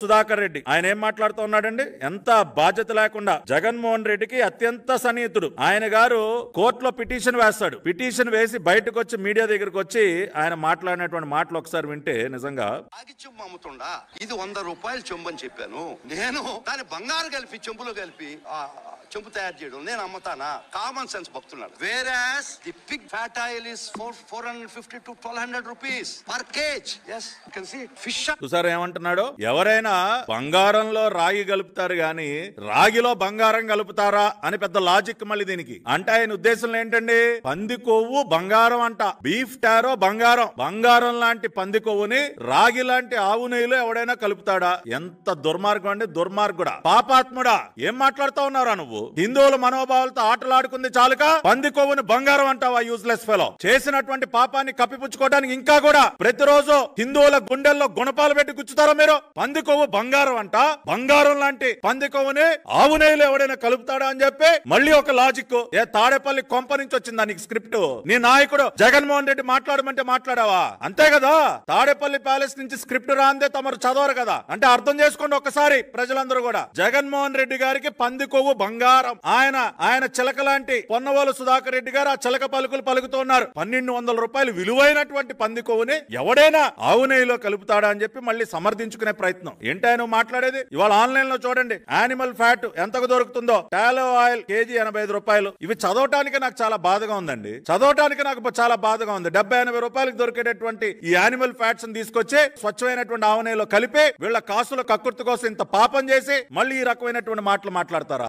సుధాకర్ రెడ్డి ఆయన ఏం మాట్లాడుతూ ఉన్నాడండి? ఎంత బాధ్యత లేకుండా జగన్మోహన్ రెడ్డికి అత్యంత సన్నిహితుడు ఆయన గారు కోర్టులో పిటిషన్ వేస్తాడు. పిటిషన్ వేసి బయటకు వచ్చి మీడియా దగ్గరకు వచ్చి ఆయన మాట్లాడినటువంటి మాటలు ఒకసారి వింటే నిజంగా చెంబు అమ్ముతుండా ఇది 100 రూపాయలు చెంబు అని చెప్పాను. నేను దాని బంగారు కలిపి చెంబులో కలిపి చెంబు తయారు చేయడం నేను అమ్ముతానా? కామన్ సెన్స్ భక్తున్నాడు. Whereas the pig fat oil is 450 to 1200 rupees per kg. yes you can see it. fish చూసారా ఏమంటున్నాడు? ఎవరైనా బంగారంలో రాగి కలుపుతారు గాని రాగిలో బంగారం కలుపుతారా అని పెద్ద లాజిక్ మళ్ళీ దీనికి. అంటే ఆయన ఉద్దేశంలో ఏంటండి? పంది కొవ్వు బంగారం అంట. బీఫ్ టారో బంగారం. బంగారం లాంటి పంది కొవ్వుని రాగి లాంటి ఆవు నెయ్యిలో ఎవడైనా కలుపుతాడా? ఎంత దుర్మార్గం అండి, దుర్మార్గుడా, పాపాత్ముడా. ఏం మాట్లాడుతా ఉన్నారా నువ్వు? హిందువుల మనోభావాలతో ఆటలాడుకుంది చాలుక పంది కొవ్వుని బంగారం అంటావా? Useless fellow. చేసినటువంటి పాపాన్ని కప్పిపుచ్చుకోవడానికి ఇంకా కూడా ప్రతిరోజు హిందువుల గుండెల్లో గుణపాలు పెట్టి గుచ్చుతారా మీరు? పంది కొవ్వు బంగారం అంట. బంగారం లాంటి పంది కొవ్వుని ఆవు నెయ్యిలో ఎవడైనా కలుపుతాడా అని చెప్పి మళ్ళీ ఒక లాజిక్. ఏ తాడేపల్లి కొంప నుంచి వచ్చిందా నీకు స్క్రిప్ట్? నీ నాయకుడు జగన్మోహన్ రెడ్డి మాట్లాడమంటే మాట్లాడావా? అంతే కదా. తాడేపల్లి ప్యాలెస్ నుంచి స్క్రిప్ట్ రాందే తమరు చదవరు కదా. అంటే అర్థం చేసుకోండి ఒక్కసారి ప్రజలందరూ కూడా. జగన్మోహన్ రెడ్డి గారికి పంది కొవ్వు బంగారం. ఆయన చిలక లాంటి పొన్నవోలు సుధాకర్ రెడ్డి గారు ఆ చిలక పలుకులు పలుకుతూ ఉన్నారు. 1200 రూపాయలు విలువైనటువంటి పంది కొవ్వుని ఎవడైనా ఆవు నెయ్యిలో కలుపుతాడా అని చెప్పి మళ్ళీ సమర్థించుకునే ప్రయత్నం. ఏంటి ఆయన మాట్లాడేది? ఇవాళ ఆన్లైన్ లో చూడండి యానిమల్ ఫ్యాట్ ఎంతకు దొరుకుతుందో. టాలో ఆయిల్ కేజీ 85 రూపాయలు. ఇవి చదవటానికి నాకు చాలా బాధగా ఉందండి. చదవటానికి నాకు చాలా బాధగా ఉంది. 70-80 రూపాయలకు దొరికేటటువంటి ఈ యానిమల్ ఫ్యాట్స్ తీసుకొచ్చి స్వచ్ఛమైనటువంటి ఆవు నెయ్యిలో కలిపి వీళ్ళ కాసుల కక్కుర్తి కోసం ఇంత పాపం చేసి మళ్ళీ ఈ రకమైనటువంటి మాటలు మాట్లాడతారా?